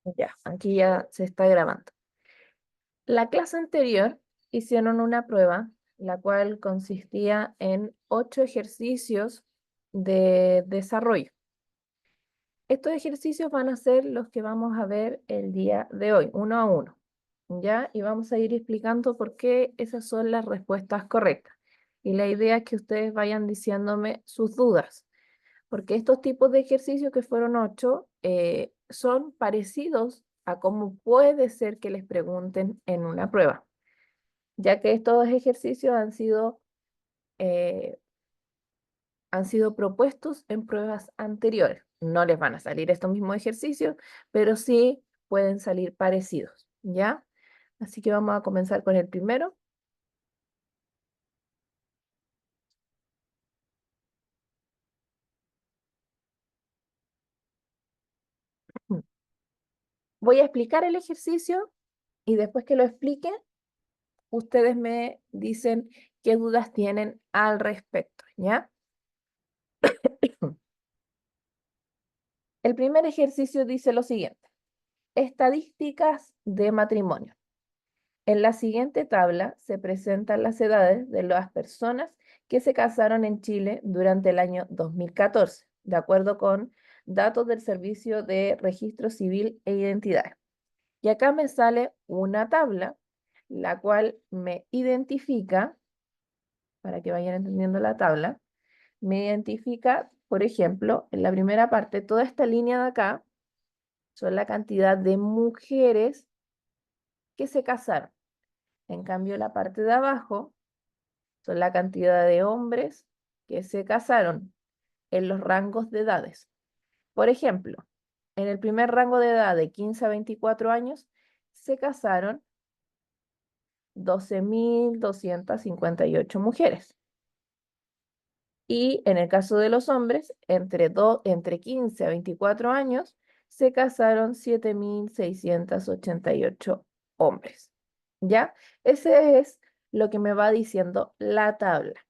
Ya, aquí ya se está grabando. La clase anterior hicieron una prueba, la cual consistía en 8 ejercicios de desarrollo. Estos ejercicios van a ser los que vamos a ver el día de hoy, uno a uno, ¿ya? Y vamos a ir explicando por qué esas son las respuestas correctas. Y la idea es que ustedes vayan diciéndome sus dudas, porque estos tipos de ejercicios que fueron 8 son parecidos a cómo puede ser que les pregunten en una prueba, ya que estos ejercicios eh, han sido propuestos en pruebas anteriores. No les van a salir estos mismos ejercicios, pero sí pueden salir parecidos, ¿ya? Así que vamos a comenzar con el primero. Voy a explicar el ejercicio y después que lo explique, ustedes me dicen qué dudas tienen al respecto, ¿ya? El primer ejercicio dice lo siguiente: estadísticas de matrimonio. En la siguiente tabla se presentan las edades de las personas que se casaron en Chile durante el año 2014, de acuerdo con datos del Servicio de Registro Civil e Identidad. Y acá me sale una tabla, la cual me identifica, para que vayan entendiendo la tabla, me identifica, por ejemplo, en la primera parte, toda esta línea de acá son la cantidad de mujeres que se casaron. En cambio, la parte de abajo son la cantidad de hombres que se casaron en los rangos de edades. Por ejemplo, en el primer rango de edad de 15 a 24 años, se casaron 12.258 mujeres. Y en el caso de los hombres, entre 15 a 24 años, se casaron 7.688 hombres. ¿Ya? Ese es lo que me va diciendo la tabla.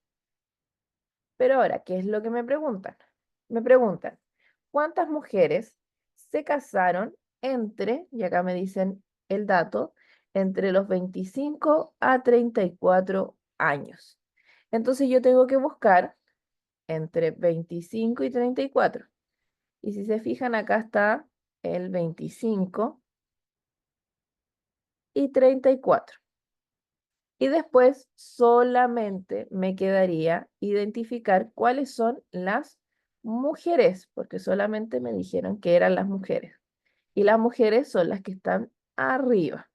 Pero ahora, ¿qué es lo que me preguntan? Me preguntan, ¿cuántas mujeres se casaron entre, y acá me dicen el dato, entre los 25 a 34 años? Entonces yo tengo que buscar entre 25 y 34. Y si se fijan, acá está el 25 y 34. Y después solamente me quedaría identificar cuáles son las mujeres, porque solamente me dijeron que eran las mujeres. Y las mujeres son las que están arriba.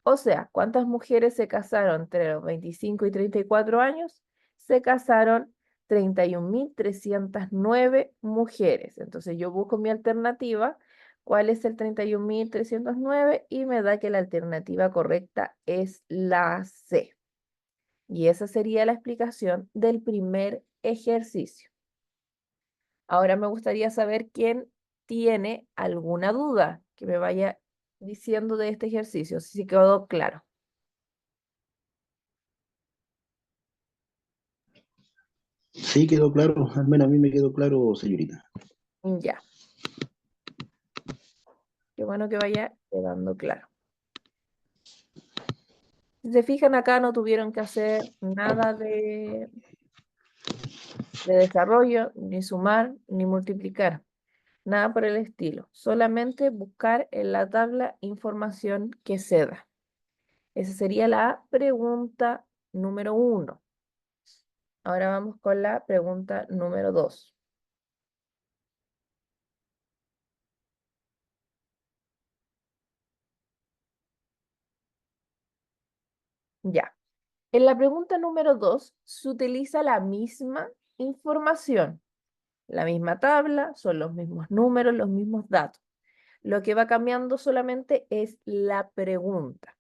O sea, ¿cuántas mujeres se casaron entre los 25 y 34 años? Se casaron 31.309 mujeres. Entonces yo busco mi alternativa, cuál es el 31.309 y me da que la alternativa correcta es la C. Y esa sería la explicación del primer ejercicio. Ahora me gustaría saber quién tiene alguna duda que me vaya diciendo de este ejercicio, si quedó claro. Sí, quedó claro, al menos a mí me quedó claro, señorita. Ya, qué bueno que vaya quedando claro. Si se fijan acá, no tuvieron que hacer nada de desarrollo, ni sumar, ni multiplicar, nada por el estilo. Solamente buscar en la tabla información que se da. Esa sería la pregunta número 1. Ahora vamos con la pregunta número 2. Ya. En la pregunta número 2 se utiliza la misma información, la misma tabla, son los mismos números, los mismos datos. Lo que va cambiando solamente es la pregunta.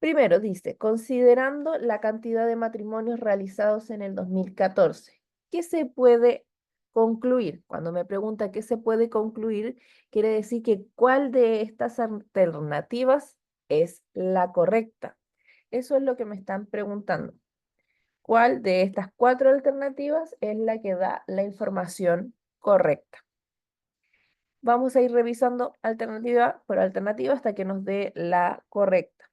Primero dice, considerando la cantidad de matrimonios realizados en el 2014, ¿qué se puede concluir? Cuando me pregunta qué se puede concluir, quiere decir que cuál de estas alternativas es la correcta. Eso es lo que me están preguntando. ¿Cuál de estas 4 alternativas es la que da la información correcta? Vamos a ir revisando alternativa por alternativa hasta que nos dé la correcta.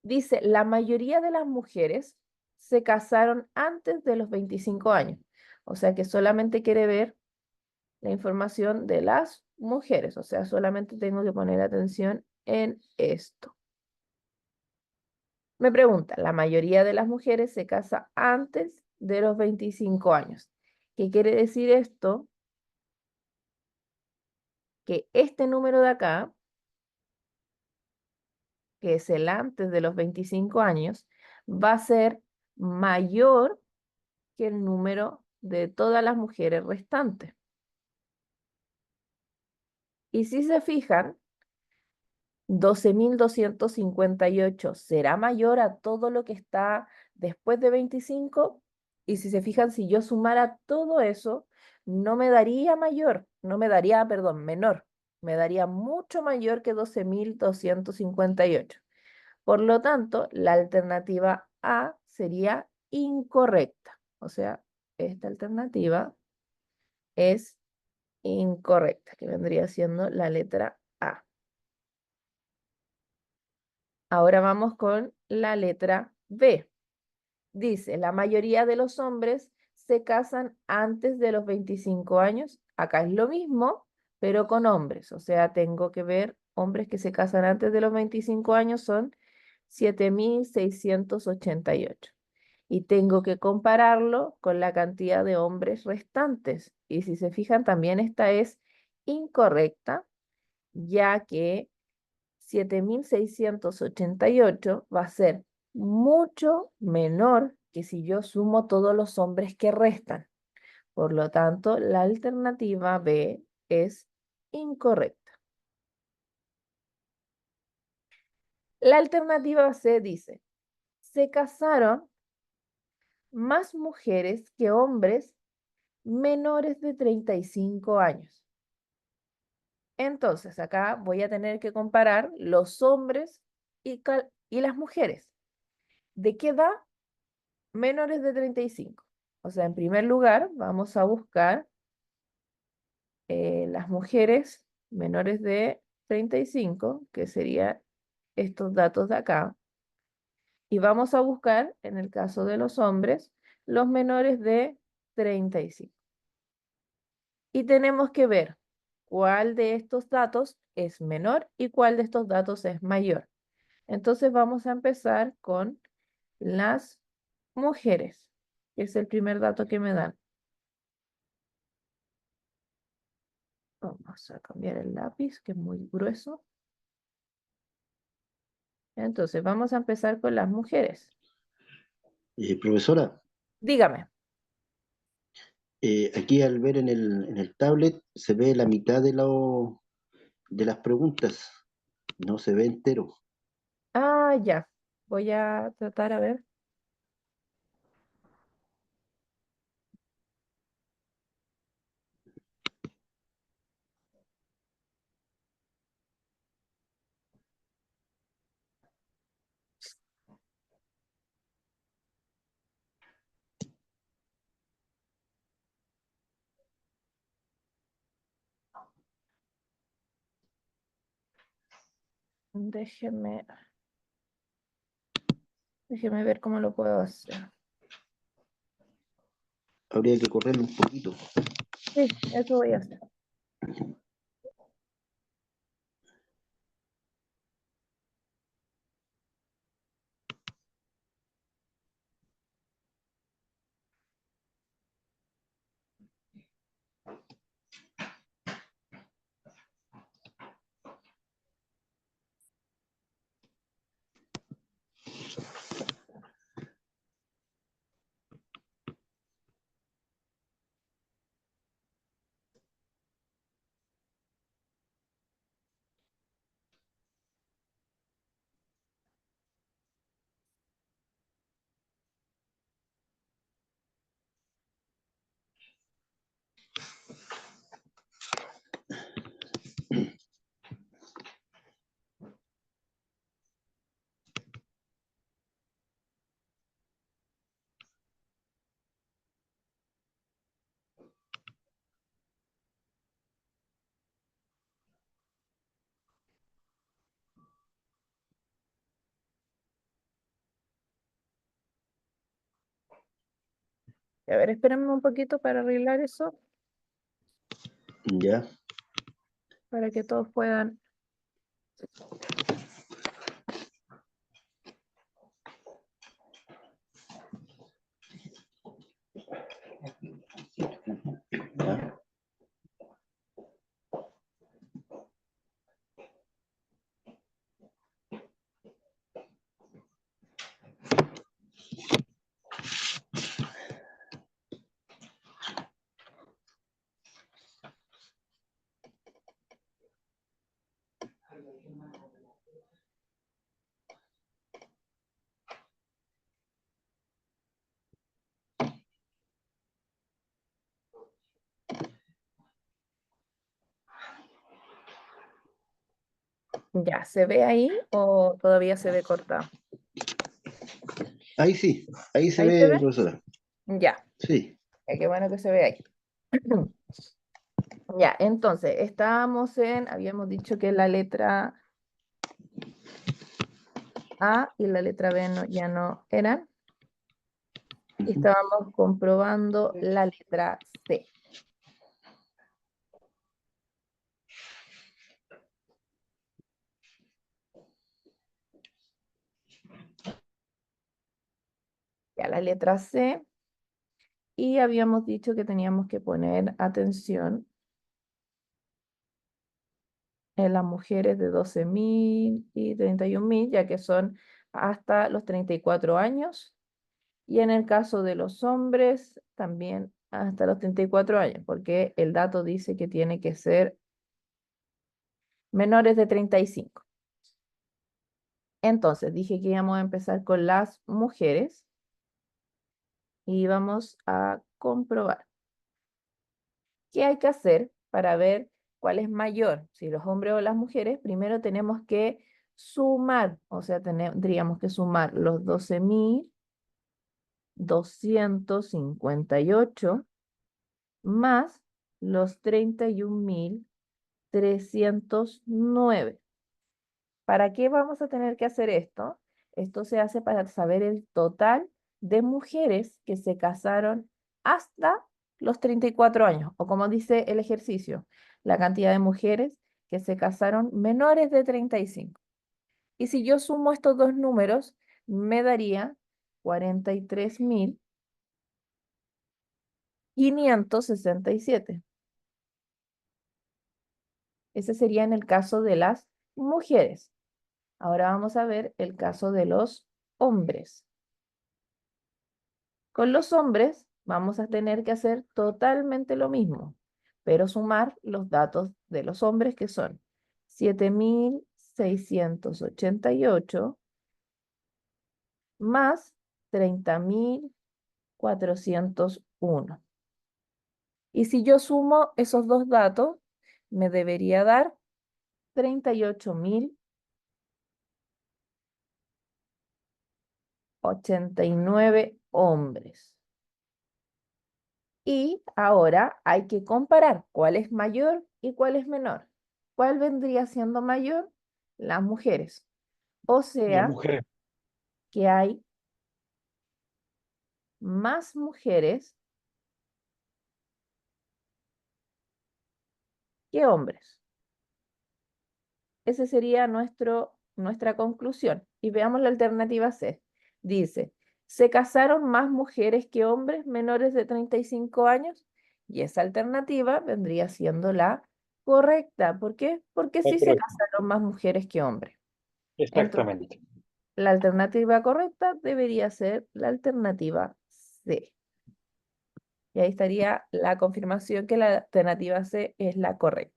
Dice, la mayoría de las mujeres se casaron antes de los 25 años. O sea que solamente quiere ver la información de las mujeres. O sea, solamente tengo que poner atención en esto. Me pregunta, la mayoría de las mujeres se casa antes de los 25 años. ¿Qué quiere decir esto? Que este número de acá, que es el antes de los 25 años, va a ser mayor que el número de todas las mujeres restantes. Y si se fijan, 12.258 será mayor a todo lo que está después de 25. Y si se fijan, si yo sumara todo eso, no me daría mayor, no me daría, perdón, menor. Me daría mucho mayor que 12.258. Por lo tanto, la alternativa A sería incorrecta. O sea, esta alternativa es incorrecta, que vendría siendo la letra A. Ahora vamos con la letra B. Dice, la mayoría de los hombres se casan antes de los 25 años. Acá es lo mismo, pero con hombres. O sea, tengo que ver hombres que se casan antes de los 25 años son 7.688. Y tengo que compararlo con la cantidad de hombres restantes. Y si se fijan, también esta es incorrecta, ya que 7.688 va a ser mucho menor que si yo sumo todos los hombres que restan. Por lo tanto, la alternativa B es incorrecta. La alternativa C dice, se casaron más mujeres que hombres menores de 35 años. Entonces, acá voy a tener que comparar los hombres y las mujeres. ¿De qué edad? Menores de 35. O sea, en primer lugar, vamos a buscar las mujeres menores de 35, que serían estos datos de acá. Y vamos a buscar, en el caso de los hombres, los menores de 35. Y tenemos que ver cuál de estos datos es menor y cuál de estos datos es mayor. Entonces vamos a empezar con las mujeres, que es el primer dato que me dan. Vamos a cambiar el lápiz, que es muy grueso. Entonces, vamos a empezar con las mujeres. Profesora, Dígame. aquí al ver en el tablet se ve la mitad de las preguntas, no se ve entero. Ah, ya. Voy a tratar a ver. Déjeme, déjeme ver cómo lo puedo hacer. Habría que correrlo un poquito. Sí, eso voy a hacer. A ver, espérenme un poquito para arreglar eso, Ya. para que todos puedan. Ya. Ya, ¿se ve ahí o todavía se ve cortado? Ahí sí, ahí se ¿Ahí se ve, ve? profesora. Ya, Sí. qué bueno que se ve ahí. Ya, entonces, habíamos dicho que la letra A y la letra B ya no eran, y Ujú. estábamos comprobando la letra C. Ya, la letra C, y habíamos dicho que teníamos que poner atención en las mujeres de 12.000 y 31.000, ya que son hasta los 34 años, y en el caso de los hombres también hasta los 34 años, porque el dato dice que tiene que ser menores de 35. Entonces, dije que íbamos a empezar con las mujeres y vamos a comprobar qué hay que hacer para ver cuál es mayor, si los hombres o las mujeres. Primero tenemos que sumar, o sea, tendríamos que sumar los 12.258 más los 31.309. ¿Para qué vamos a tener que hacer esto? Esto se hace para saber el total de mujeres que se casaron hasta los 34 años, o como dice el ejercicio, la cantidad de mujeres que se casaron menores de 35. Y si yo sumo estos dos números, me daría 43.567. Ese sería en el caso de las mujeres. Ahora vamos a ver el caso de los hombres. Con los hombres vamos a tener que hacer totalmente lo mismo, pero sumar los datos de los hombres, que son 7.688 más 30.401. Y si yo sumo esos dos datos, me debería dar 38.089 hombres. Y ahora hay que comparar cuál es mayor y cuál es menor. ¿Cuál vendría siendo mayor? Las mujeres. O Las sea, mujeres. que hay más mujeres que hombres. Esa sería nuestra conclusión. Y veamos la alternativa C. Dice, ¿se casaron más mujeres que hombres menores de 35 años? Y esa alternativa vendría siendo la correcta. ¿Por qué? Porque Es sí se correcto. casaron más mujeres que hombres. Entonces, Exactamente. la alternativa correcta debería ser la alternativa C. Y ahí estaría la confirmación que la alternativa C es la correcta.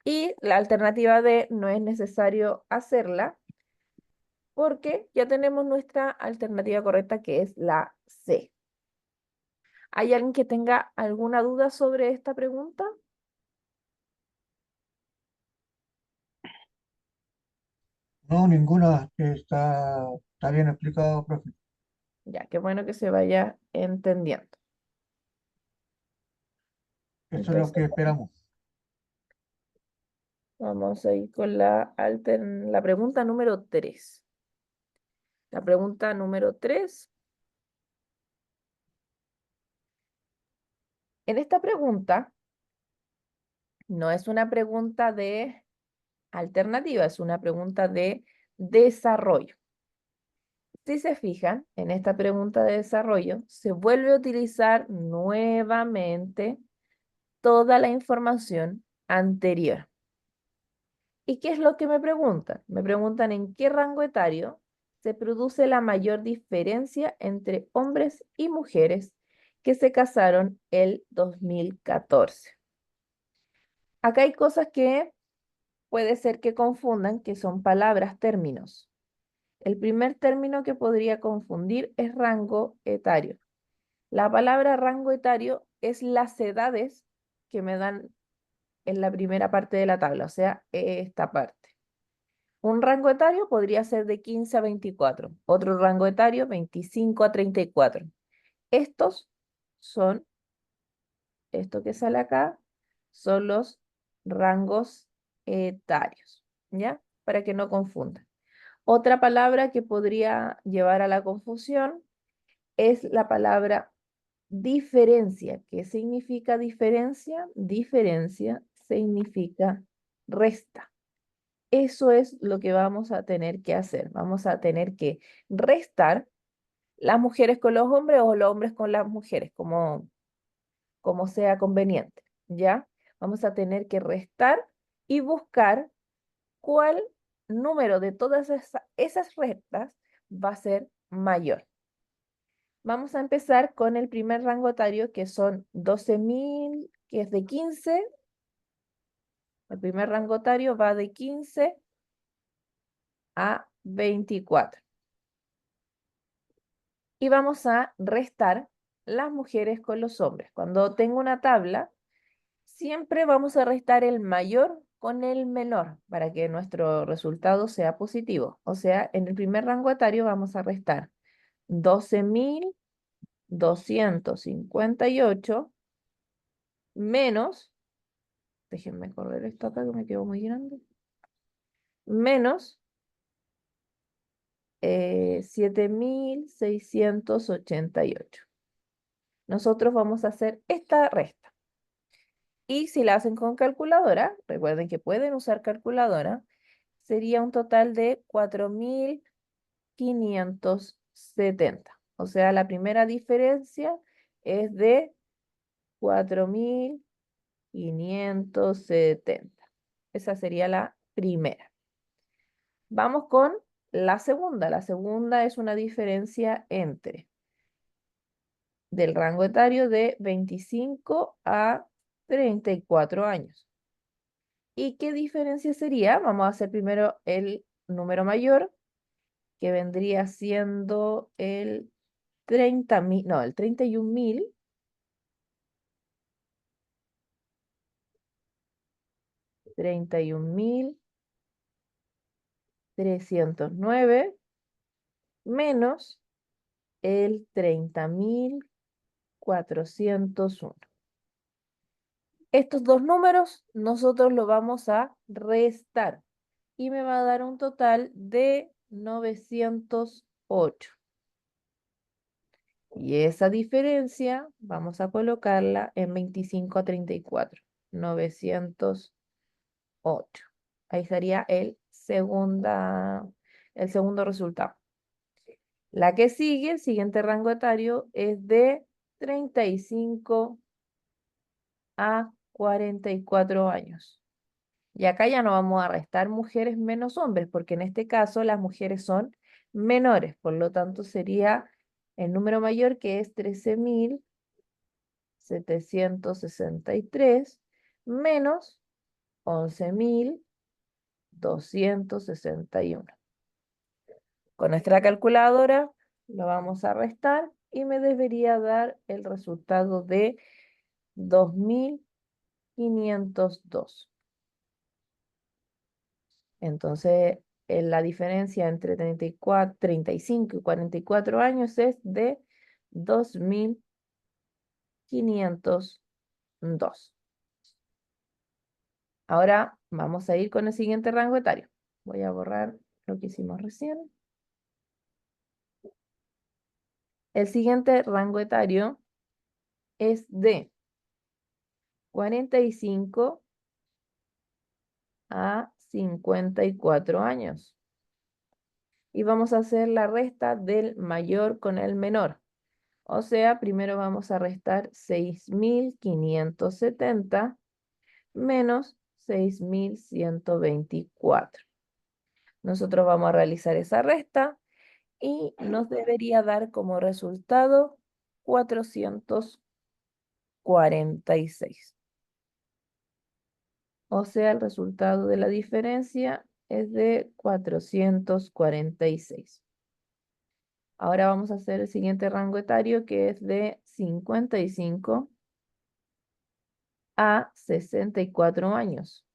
Y la alternativa D no es necesario hacerla porque ya tenemos nuestra alternativa correcta, que es la C. ¿Hay alguien que tenga alguna duda sobre esta pregunta? No, ninguna, está bien explicado, profe. Ya, qué bueno que se vaya entendiendo. Eso es lo Entonces, que esperamos. vamos a ir con la pregunta número 3. La pregunta número 3 En esta pregunta no es una pregunta de alternativa, es una pregunta de desarrollo. Si se fijan, en esta pregunta de desarrollo se vuelve a utilizar nuevamente toda la información anterior. ¿Y qué es lo que me preguntan? Me preguntan en qué rango etario se produce la mayor diferencia entre hombres y mujeres que se casaron el 2014. Acá hay cosas que puede ser que confundan, que son palabras, términos. El primer término que podría confundir es rango etario. La palabra rango etario es las edades que me dan en la primera parte de la tabla, o sea, esta parte. Un rango etario podría ser de 15 a 24, otro rango etario 25 a 34. Estos son, esto que sale acá, son los rangos etarios, ¿ya? Para que no confundan. Otra palabra que podría llevar a la confusión es la palabra diferencia. ¿Qué significa diferencia? Diferencia significa resta. Eso es lo que vamos a tener que hacer. Vamos a tener que restar las mujeres con los hombres o los hombres con las mujeres, como sea conveniente, ¿ya? Vamos a tener que restar y buscar cuál número de todas esas restas va a ser mayor. Vamos a empezar con el primer rango etario, que son 12.000, que es de 15. El primer rango etario va de 15 a 24. Y vamos a restar las mujeres con los hombres. Cuando tengo una tabla, siempre vamos a restar el mayor con el menor para que nuestro resultado sea positivo. O sea, en el primer rango etario vamos a restar 12.258 menos, déjenme correr esto acá que me quedó muy grande, menos 7.688. Nosotros vamos a hacer esta resta. Y si la hacen con calculadora, recuerden que pueden usar calculadora, sería un total de 4.570. O sea, la primera diferencia es de 4.570. Esa sería la primera. Vamos con la segunda. La segunda es una diferencia entre del rango etario de 25 a 34 años. ¿Y qué diferencia sería? Vamos a hacer primero el número mayor, que vendría siendo el 30.000, no, el 31.000. 31.309 menos el 30.401. Estos dos números nosotros los vamos a restar y me va a dar un total de 908. Y esa diferencia vamos a colocarla en 25 a 34. 908. Ahí sería el segundo resultado. La que sigue, el siguiente rango etario, es de 35 a 44 años. Y acá ya no vamos a restar mujeres menos hombres, porque en este caso las mujeres son menores. Por lo tanto, sería el número mayor, que es 13.763 menos 11.261. Con nuestra calculadora lo vamos a restar y me debería dar el resultado de 2.502. Entonces, la diferencia entre 35 y 44 años es de 2.502. Ahora vamos a ir con el siguiente rango etario. Voy a borrar lo que hicimos recién. El siguiente rango etario es de 45 a 54 años. Y vamos a hacer la resta del mayor con el menor. O sea, primero vamos a restar 6.570 menos 6.124. Nosotros vamos a realizar esa resta y nos debería dar como resultado 446. O sea, el resultado de la diferencia es de 446. Ahora vamos a hacer el siguiente rango etario, que es de 55 a 64 años.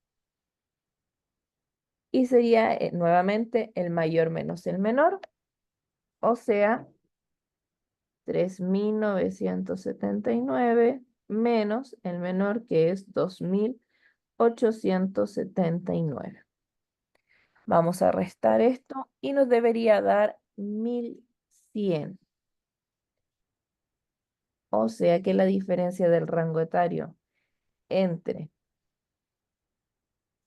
Y sería nuevamente el mayor menos el menor, o sea, 3.979 menos el menor, que es 2.879. Vamos a restar esto y nos debería dar 1.100. O sea que la diferencia del rango etario entre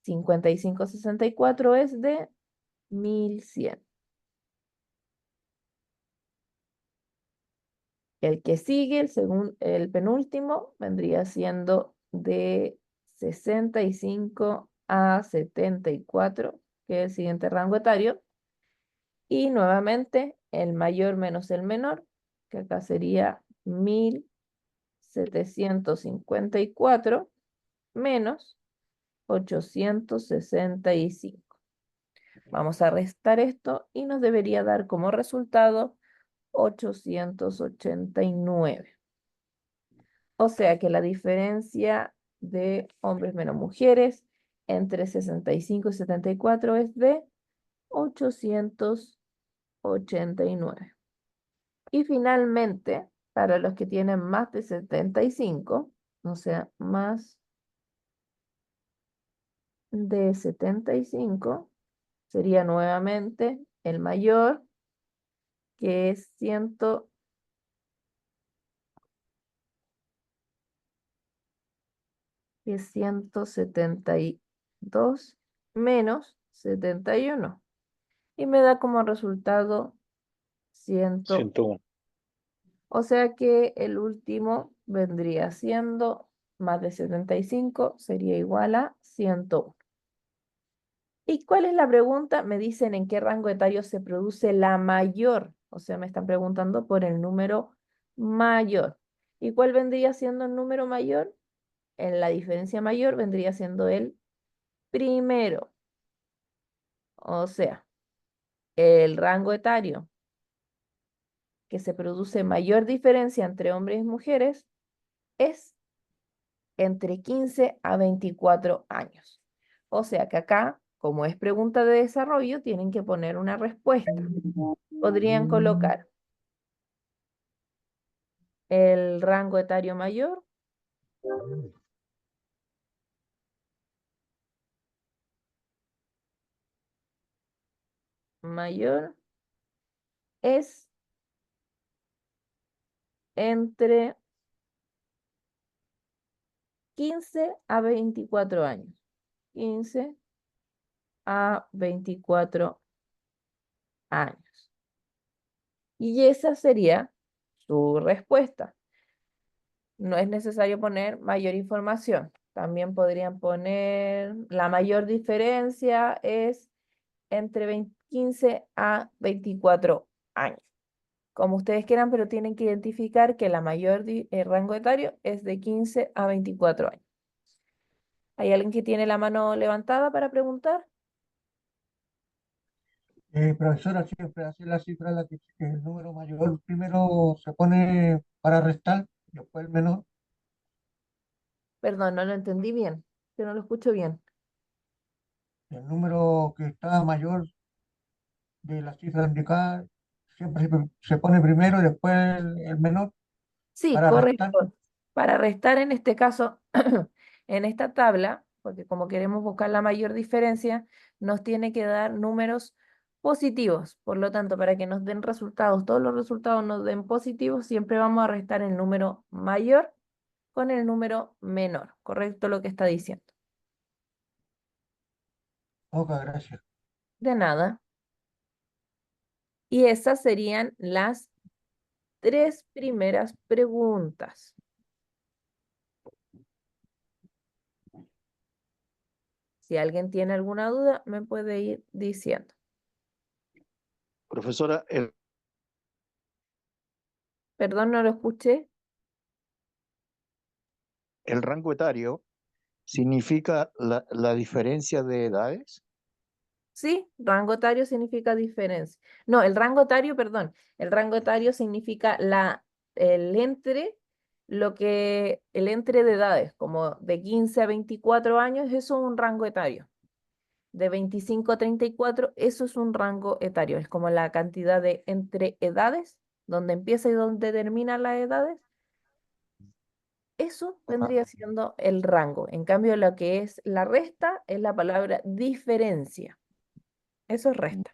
55 y 64 es de 1.100. El que sigue, el penúltimo, vendría siendo de 65 a 74, que es el siguiente rango etario. Y nuevamente el mayor menos el menor, que acá sería 1.754 menos 865. Vamos a restar esto y nos debería dar como resultado 889. O sea que la diferencia de hombres menos mujeres entre 65 y 74 es de 889. Y finalmente, para los que tienen más de 75, o sea, más de 75, sería nuevamente el mayor, que es 172 menos 71. Y me da como resultado 100. 101. O sea que el último vendría siendo más de 75, sería igual a 101. ¿Y cuál es la pregunta? Me dicen en qué rango etario se produce la mayor. O sea, me están preguntando por el número mayor. ¿Y cuál vendría siendo el número mayor? En la diferencia mayor vendría siendo el primero. O sea, el rango etario que se produce mayor diferencia entre hombres y mujeres es entre 15 a 24 años. O sea que acá, como es pregunta de desarrollo, tienen que poner una respuesta. Podrían colocar el rango etario mayor es entre 15 a 24 años. 15 a 24 años. Y esa sería su respuesta. No es necesario poner mayor información. También podrían poner la mayor diferencia es entre 15 a 24 años. Como ustedes quieran, pero tienen que identificar que la mayor rango etario es de 15 a 24 años. ¿Hay alguien que tiene la mano levantada para preguntar? Profesora, siempre así la cifra, que el número mayor primero se pone para restar, después el menor. Perdón, no lo entendí bien. Yo no lo escucho bien. El número que está mayor de la cifra indicada siempre se pone primero y después el menor Sí, para restar. correcto. Para restar en este caso, en esta tabla, porque como queremos buscar la mayor diferencia, nos tiene que dar números positivos. Por lo tanto, para que nos den resultados, todos los resultados nos den positivos, siempre vamos a restar el número mayor con el número menor. ¿Correcto lo que está diciendo? Ok, gracias. De nada. Y esas serían las 3 primeras preguntas. Si alguien tiene alguna duda, me puede ir diciendo. Profesora, Perdón, no lo escuché. el rango etario significa la diferencia de edades. Sí, rango etario significa diferencia. No, el rango etario, perdón. El rango etario significa el entre, el entre de edades, como de 15 a 24 años, eso es un rango etario. De 25 a 34, eso es un rango etario. Es como la cantidad de entre edades, donde empieza y donde termina las edades. Eso vendría siendo el rango. En cambio, lo que es la resta es la palabra diferencia. Eso es resta.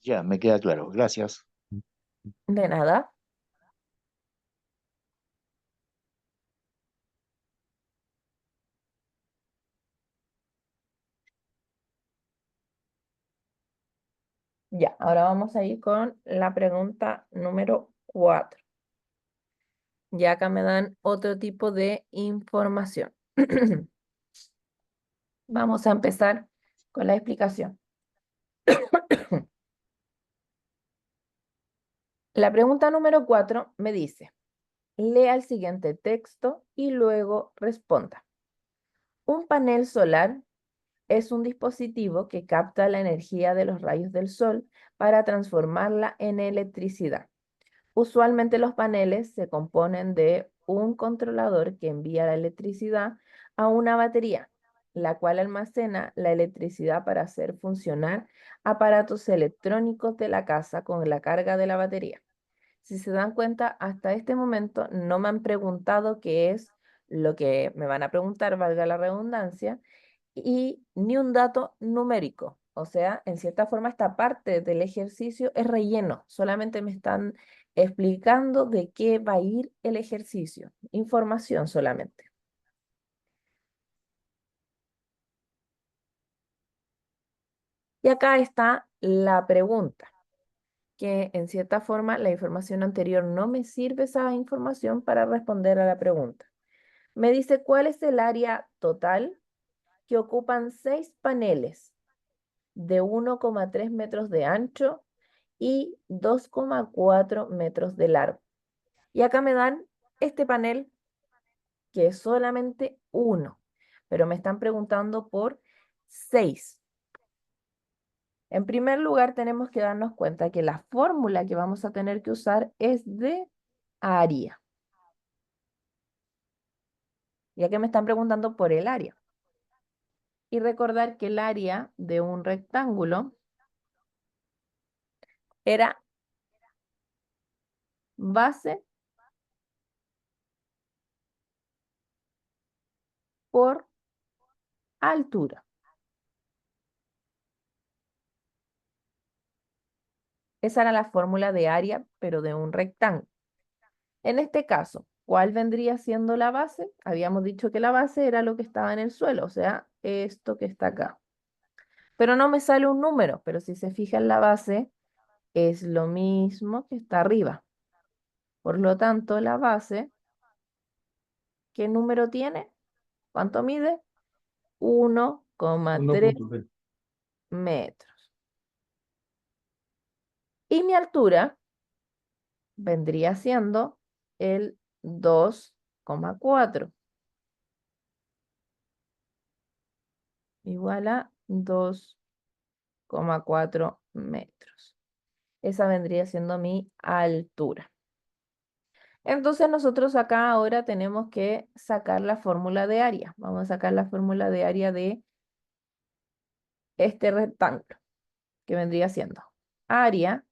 Ya, me queda claro. Gracias. De nada. Ya, ahora vamos a ir con la pregunta número 4. Ya acá me dan otro tipo de información. Vamos a empezar con la explicación. La pregunta número 4 me dice, lea el siguiente texto y luego responda. Un panel solar es un dispositivo que capta la energía de los rayos del sol para transformarla en electricidad. Usualmente los paneles se componen de un controlador que envía la electricidad a una batería, la cual almacena la electricidad para hacer funcionar aparatos electrónicos de la casa con la carga de la batería. Si se dan cuenta, hasta este momento no me han preguntado qué es lo que me van a preguntar, valga la redundancia, y ni un dato numérico. O sea, en cierta forma esta parte del ejercicio es relleno, solamente me están explicando de qué va a ir el ejercicio, información solamente. Y acá está la pregunta, que en cierta forma la información anterior no me sirve esa información para responder a la pregunta. Me dice cuál es el área total que ocupan 6 paneles de 1,3 metros de ancho y 2,4 metros de largo. Y acá me dan este panel que es solamente uno, pero me están preguntando por 6. En primer lugar, tenemos que darnos cuenta que la fórmula que vamos a tener que usar es de área. Ya que me están preguntando por el área. Y recordar que el área de un rectángulo era base por altura. Esa era la fórmula de área, pero de un rectángulo. En este caso, ¿cuál vendría siendo la base? Habíamos dicho que la base era lo que estaba en el suelo, o sea, esto que está acá. Pero no me sale un número, pero si se fija en la base, es lo mismo que está arriba. Por lo tanto, la base, ¿qué número tiene? ¿Cuánto mide? 1,3 metros. Y mi altura vendría siendo el 2,4. Igual a 2,4 metros. Esa vendría siendo mi altura. Entonces nosotros acá ahora tenemos que sacar la fórmula de área. Vamos a sacar la fórmula de área de este rectángulo, que vendría siendo área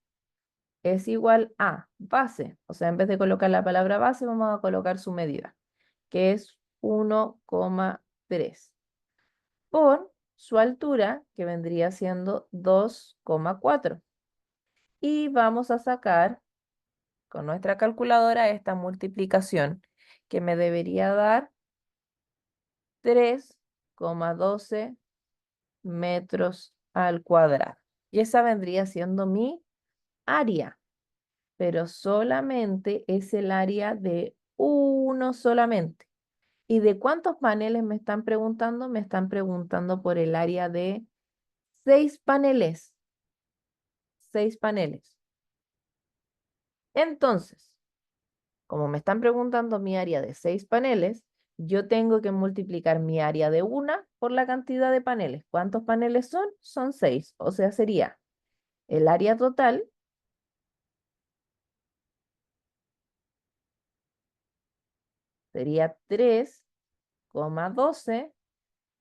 es igual a base. O sea, en vez de colocar la palabra base, vamos a colocar su medida, que es 1,3 por su altura, que vendría siendo 2,4. Y vamos a sacar con nuestra calculadora esta multiplicación, que me debería dar 3,12 metros al cuadrado. Y esa vendría siendo mi área, pero solamente es el área de uno solamente. ¿Y de cuántos paneles me están preguntando? Me están preguntando por el área de 6 paneles. 6 paneles. Entonces, como me están preguntando mi área de 6 paneles, yo tengo que multiplicar mi área de una por la cantidad de paneles. ¿Cuántos paneles son? Son 6. O sea, sería el área total sería 3,12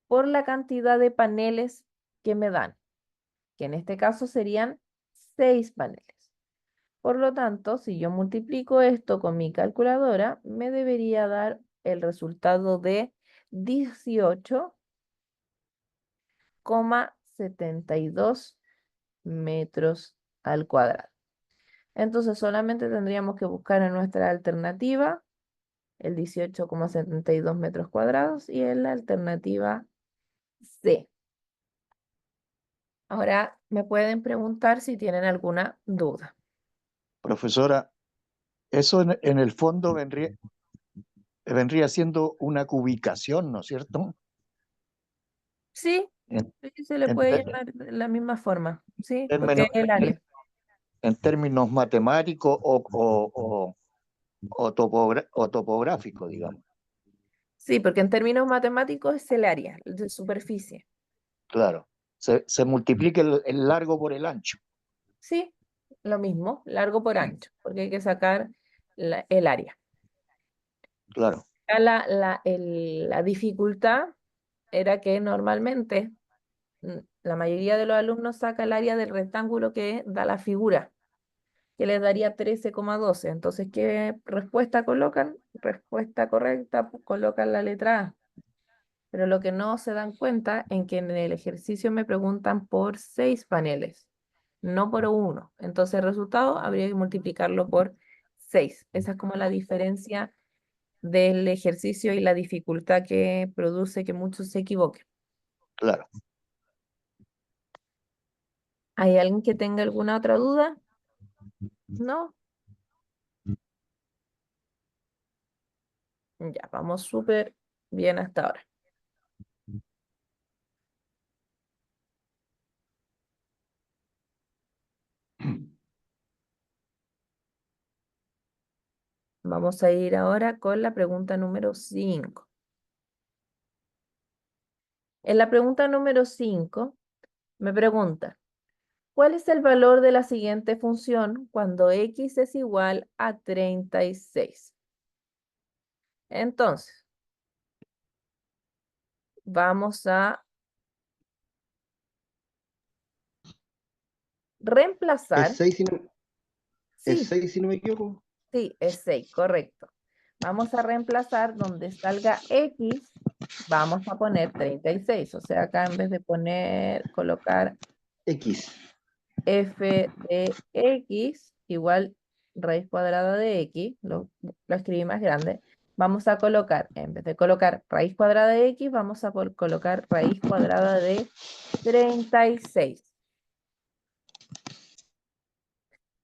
por la cantidad de paneles que me dan, que en este caso serían 6 paneles. Por lo tanto, si yo multiplico esto con mi calculadora, me debería dar el resultado de 18,72 metros al cuadrado. Entonces solamente tendríamos que buscar en nuestra alternativa el 18,72 metros cuadrados y en la alternativa C. Ahora me pueden preguntar si tienen alguna duda. Profesora, eso en el fondo vendría siendo una cubicación, ¿no es cierto? Sí, En, sí, se le en puede ter- llamar de la misma forma, sí, porque términos, es el área. en términos matemáticos o topográficos, digamos. Sí, porque en términos matemáticos es el área de superficie. Claro. Se multiplica el largo por el ancho. Sí, lo mismo, largo por ancho, porque hay que sacar el área. Claro, Ya la dificultad era que normalmente la mayoría de los alumnos saca el área del rectángulo que da la figura, que les daría 13,12. Entonces, ¿qué respuesta colocan? Respuesta correcta, colocan la letra A. Pero lo que no se dan cuenta en que en el ejercicio me preguntan por 6 paneles, no por uno. Entonces el resultado habría que multiplicarlo por 6. Esa es como la diferencia del ejercicio y la dificultad que produce que muchos se equivoquen. claro. ¿Hay alguien que tenga alguna otra duda? ¿No? Ya, vamos súper bien hasta ahora. Vamos a ir ahora con la pregunta número 5. En la pregunta número 5 me pregunta, ¿cuál es el valor de la siguiente función cuando x es igual a 36? Entonces, vamos a reemplazar. Es 6 si no, es Sí, 6 si no me equivoco. sí, es 6, correcto. Vamos a reemplazar donde salga x, vamos a poner 36. O sea, acá en vez de colocar X. f de x igual raíz cuadrada de x, lo escribí más grande, vamos a colocar, en vez de colocar raíz cuadrada de x, vamos a colocar raíz cuadrada de 36.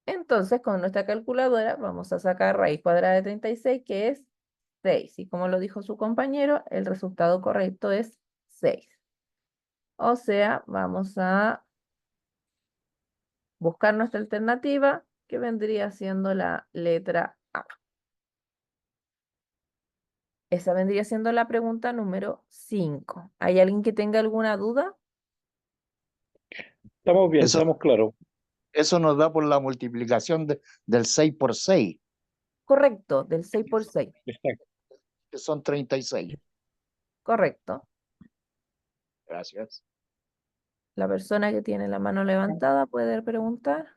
Entonces, con nuestra calculadora vamos a sacar raíz cuadrada de 36, que es 6. Y como lo dijo su compañero, el resultado correcto es 6. O sea, vamos a buscar nuestra alternativa, que vendría siendo la letra A. Esa vendría siendo la pregunta número 5. ¿Hay alguien que tenga alguna duda? Estamos bien, Eso, estamos claros. eso nos da por la multiplicación del 6 por 6, Correcto, del 6 por 6. Exacto. que son 36. Correcto. Gracias. La persona que tiene la mano levantada puede preguntar.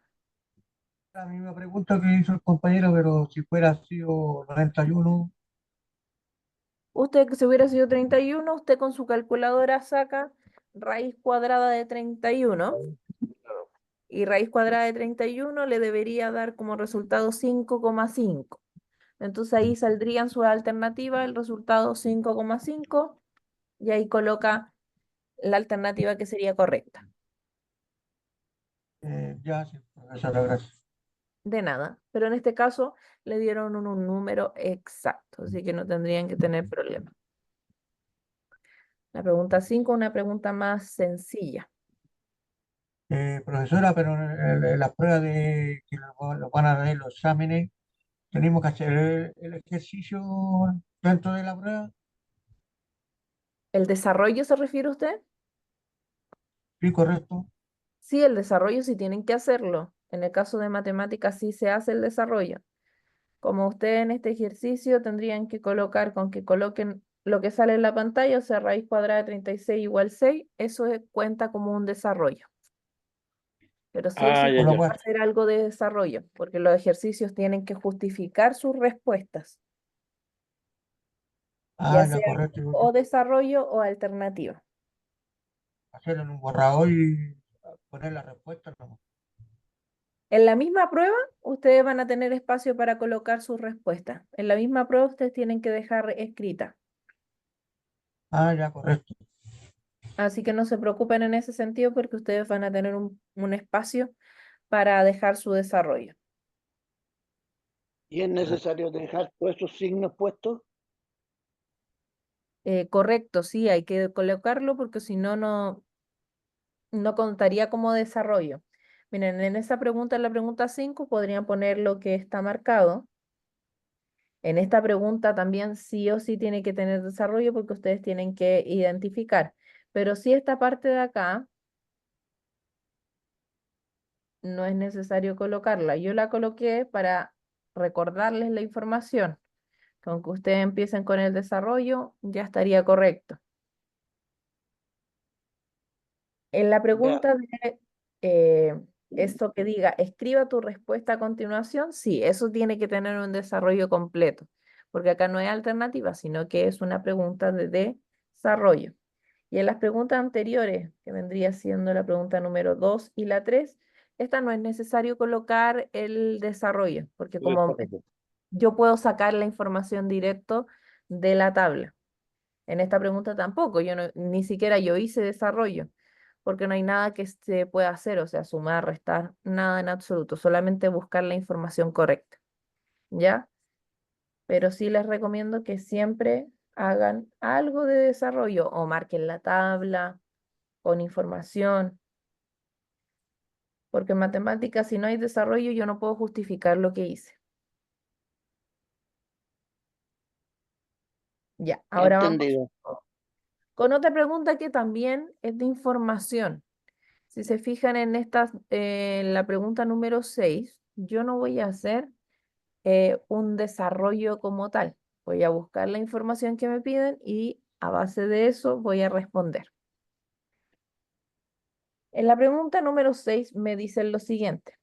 La misma pregunta que hizo el compañero, pero si fuera sido 91, Usted, que si hubiera sido 31, usted con su calculadora saca raíz cuadrada de 31. Y raíz cuadrada de 31 le debería dar como resultado 5,5. Entonces ahí saldrían sus alternativas, el resultado 5,5, y ahí coloca la alternativa que sería correcta. Ya, sí, profesora, gracias. De nada, pero en este caso le dieron un número exacto, así que no tendrían que tener problema. La pregunta 5, una pregunta más sencilla. Profesora, pero en la prueba de que lo van a dar en los exámenes, tenemos que hacer el ejercicio dentro de la prueba. ¿El desarrollo se refiere usted? Sí, correcto. Sí, el desarrollo sí tienen que hacerlo. En el caso de matemáticas sí se hace el desarrollo. Como ustedes en este ejercicio tendrían que colocar, con que coloquen lo que sale en la pantalla, o sea, raíz cuadrada de 36 igual 6, eso cuenta como un desarrollo. Pero sí o sí Por lo tienen cual, que hacer algo de desarrollo, porque los ejercicios tienen que justificar sus respuestas, ya ya sea correcto. o desarrollo o alternativa. Hacerlo en un borrador y poner la respuesta, ¿no? En la misma prueba, ustedes van a tener espacio para colocar sus respuestas. En la misma prueba, ustedes tienen que dejar escrita. Ya correcto. Así que no se preocupen en ese sentido porque ustedes van a tener un espacio para dejar su desarrollo. ¿Y es necesario dejar todos esos signos puestos? Correcto, sí, hay que colocarlo porque si no, no contaría como desarrollo. Miren, en esa pregunta, en la pregunta 5, podrían poner lo que está marcado. En esta pregunta también sí o sí tiene que tener desarrollo porque ustedes tienen que identificar. Pero sí esta parte de acá no es necesario colocarla. Yo la coloqué para recordarles la información. Con que ustedes empiecen con el desarrollo, ya estaría correcto. En la Ya, pregunta de esto que diga, escriba tu respuesta a continuación, sí, eso tiene que tener un desarrollo completo, porque acá no hay alternativa, sino que es una pregunta de desarrollo. Y en las preguntas anteriores, que vendría siendo la pregunta número 2 y la 3, esta no es necesario colocar el desarrollo, porque como yo puedo sacar la información directo de la tabla. En esta pregunta tampoco, ni siquiera yo hice desarrollo, porque no hay nada que se pueda hacer, o sea, sumar, restar, nada en absoluto, solamente buscar la información correcta, ¿ya? Pero sí les recomiendo que siempre hagan algo de desarrollo o marquen la tabla con información, porque en matemáticas si no hay desarrollo yo no puedo justificar lo que hice. Ya, ahora vamos entendido. con otra pregunta que también es de información. Si se fijan en en la pregunta número 6, yo no voy a hacer un desarrollo como tal. Voy a buscar la información que me piden y a base de eso voy a responder. En la pregunta número 6 me dicen lo siguiente.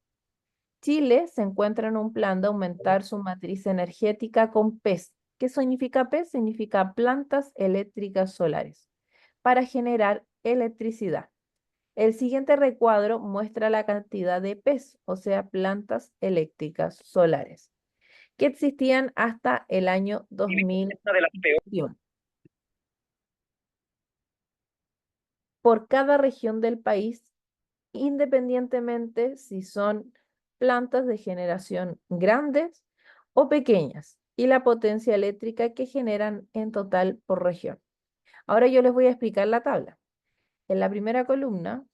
Chile se encuentra en un plan de aumentar su matriz energética con PES. ¿Qué significa PES? Significa plantas eléctricas solares para generar electricidad. El siguiente recuadro muestra la cantidad de PES, o sea, plantas eléctricas solares, que existían hasta el año 2021. Por cada región del país, independientemente si son plantas de generación grandes o pequeñas, y la potencia eléctrica que generan en total por región. Ahora yo les voy a explicar la tabla. En la primera columna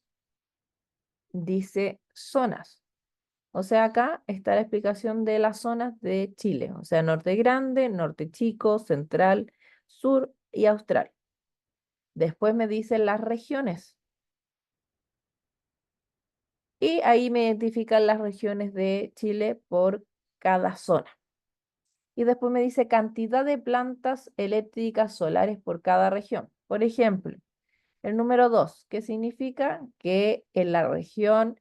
dice zonas. O sea, acá está la explicación de las zonas de Chile, o sea, norte grande, norte chico, central, sur y austral. Después me dicen las regiones. Y ahí me identifican las regiones de Chile por cada zona. Y después me dice cantidad de plantas eléctricas solares por cada región. Por ejemplo, el número 2, que significa que en la región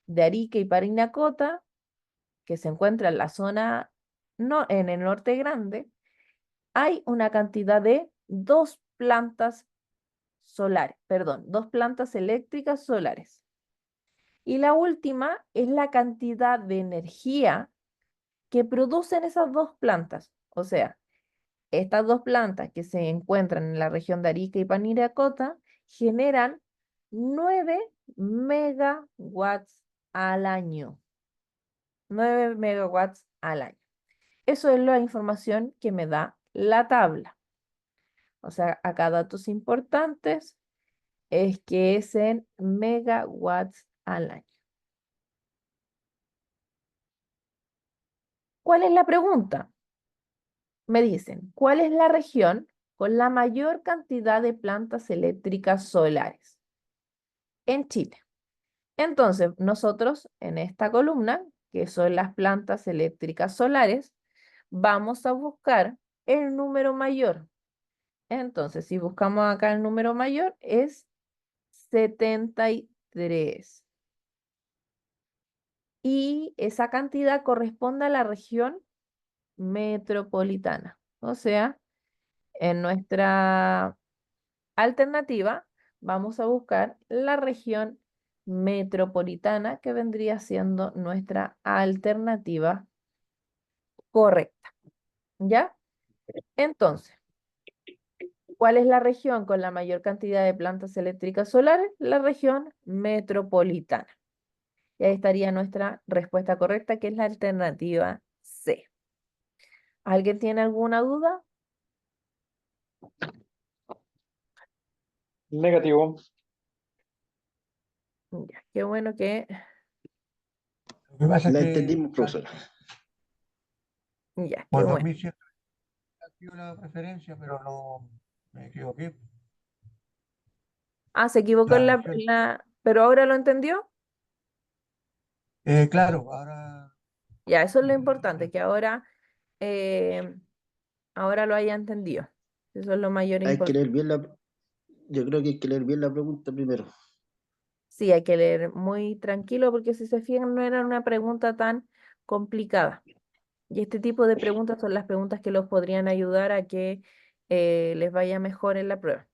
de Arica y Parinacota, que se encuentra en la zona, no, en el norte grande, hay una cantidad de 2 plantas solares, perdón, 2 plantas eléctricas solares. Y la última es la cantidad de energía que producen esas dos plantas. O sea, estas dos plantas que se encuentran en la región de Arica y Parinacota generan 9 megawatts al año. 9 megawatts al año. Eso es la información que me da la tabla. O sea, acá datos importantes es que es en megawatts al año. ¿Cuál es la pregunta? Me dicen, ¿cuál es la región con la mayor cantidad de plantas eléctricas solares en Chile? Entonces, nosotros en esta columna, que son las plantas eléctricas solares, vamos a buscar el número mayor. Entonces, si buscamos acá el número mayor, es 73. Y esa cantidad corresponde a la región metropolitana. O sea, en nuestra alternativa, vamos a buscar la región metropolitana, que vendría siendo nuestra alternativa correcta. ¿Ya? Entonces, ¿cuál es la región con la mayor cantidad de plantas eléctricas solares? La región metropolitana. Y ahí estaría nuestra respuesta correcta, que es la alternativa C. ¿Alguien tiene alguna duda? Negativo. Ya, qué bueno que... Lo que pasa es La que entendimos, profesora. Ya, qué por bueno. 2007 ha sido la preferencia, pero no me equivoqué. Ah, se equivocó en La la, opción, ¿Pero ahora lo entendió? claro, ahora Ya, eso es lo importante, que eh, ahora lo haya entendido. Eso es lo mayor Hay que importante. leer bien yo creo que hay que leer bien la pregunta primero. Sí, hay que leer muy tranquilo porque si se fijan no era una pregunta tan complicada. Y este tipo de preguntas son las preguntas que los podrían ayudar a que les vaya mejor en la prueba.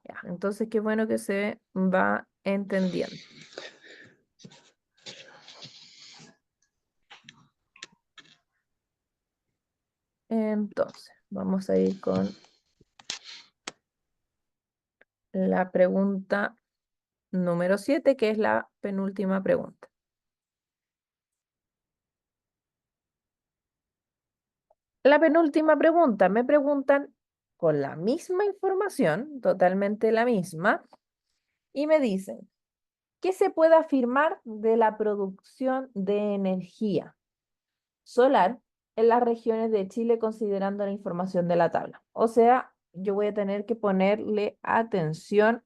Ya, entonces, qué bueno que se va entendiendo. Entonces, vamos a ir con la pregunta número 7, que es la penúltima pregunta. La penúltima pregunta, me preguntan con la misma información, totalmente la misma, y me dicen, ¿qué se puede afirmar de la producción de energía solar en las regiones de Chile considerando la información de la tabla? O sea, yo voy a tener que ponerle atención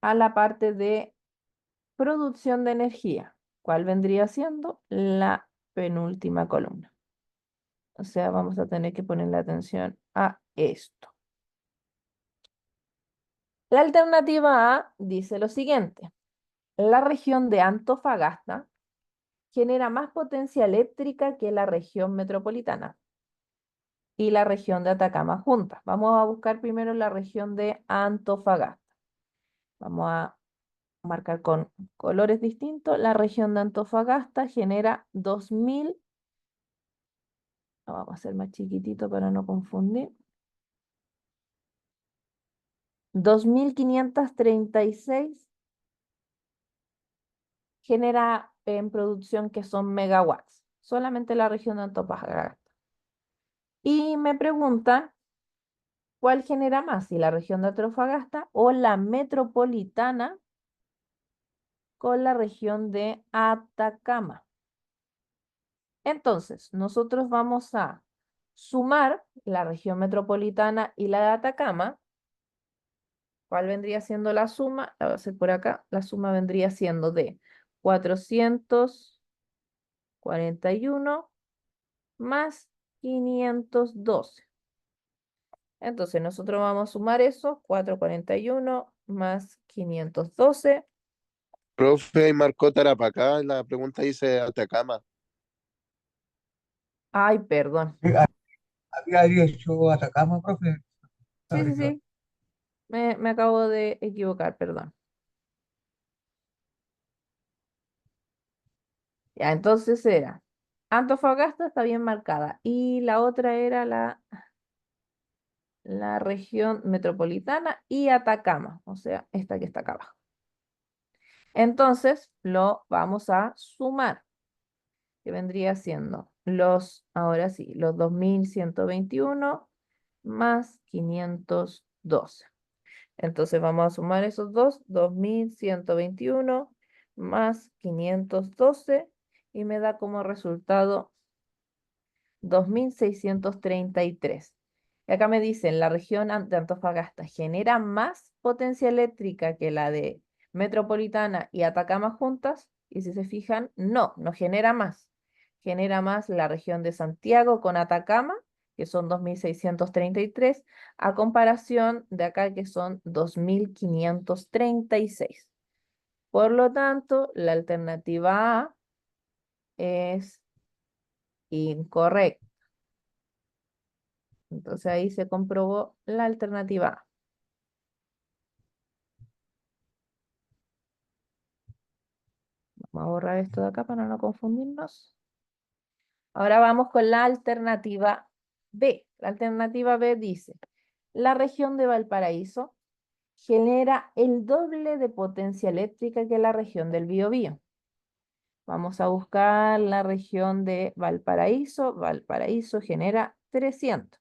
a la parte de producción de energía. ¿Cuál vendría siendo? La penúltima columna. O sea, vamos a tener que ponerle atención a esto. La alternativa A dice lo siguiente. La región de Antofagasta genera más potencia eléctrica que la región metropolitana y la región de Atacama juntas. Vamos a buscar primero la región de Antofagasta. Vamos a marcar con colores distintos. La región de Antofagasta genera 2000. Lo vamos a hacer más chiquitito para no confundir. 2536 genera en producción que son megawatts. Solamente la región de Antofagasta. Y me preguntan, ¿cuál genera más? Si la región de Antofagasta o la metropolitana con la región de Atacama. Entonces, nosotros vamos a sumar la región metropolitana y la de Atacama. ¿Cuál vendría siendo la suma? La voy a hacer por acá. La suma vendría siendo de 441 más 512. Entonces, nosotros vamos a sumar eso, 441 más 512. Profe, marcó Tarapacá, la pregunta dice Atacama. Ay, perdón. había dicho Atacama, profe. Sí, sí, sí. Me acabo de equivocar, perdón. Ya, entonces era Antofagasta está bien marcada y la otra era la región metropolitana y Atacama, o sea, esta que está acá abajo. Entonces lo vamos a sumar, que vendría siendo ahora sí, los 2121 más 512. Entonces vamos a sumar esos dos, 2121 más 512 y me da como resultado 2633. Y acá me dicen, la región de Antofagasta genera más potencia eléctrica que la de Metropolitana y Atacama juntas. Y si se fijan, no genera más. Genera más la región de Santiago con Atacama, que son 2633, a comparación de acá que son 2536. Por lo tanto, la alternativa A es incorrecta. Entonces ahí se comprobó la alternativa A. Vamos a borrar esto de acá para no confundirnos. Ahora vamos con la alternativa B. La alternativa B dice, la región de Valparaíso genera el doble de potencia eléctrica que la región del Biobío. Vamos a buscar la región de Valparaíso. Valparaíso genera 300.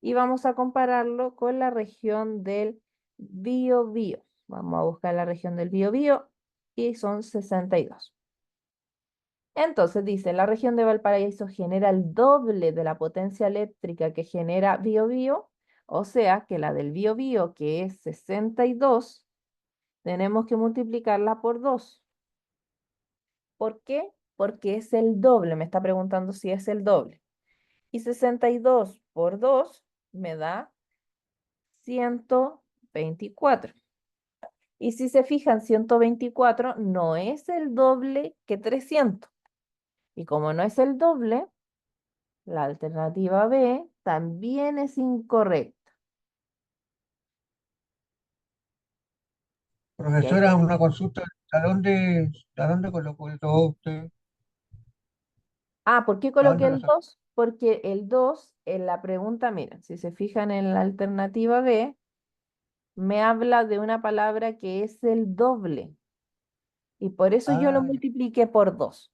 Y vamos a compararlo con la región del Biobío. Vamos a buscar la región del Biobío y son 62. Entonces dice, la región de Valparaíso genera el doble de la potencia eléctrica que genera Biobío, o sea que la del Biobío, que es 62, tenemos que multiplicarla por 2. ¿Por qué? Porque es el doble, me está preguntando si es el doble. Y 62 por 2 me da 124. Y si se fijan, 124 no es el doble que 300. Y como no es el doble, la alternativa B también es incorrecta. Y ahí Profesora, una consulta. ¿A dónde colocó el todo usted? ¿por qué ¿A coloqué dónde lo el sacó? 2? Porque el 2 en la pregunta, miren, si se fijan en la alternativa B, me habla de una palabra que es el doble. Y por eso yo lo Ah, ya. multipliqué por 2.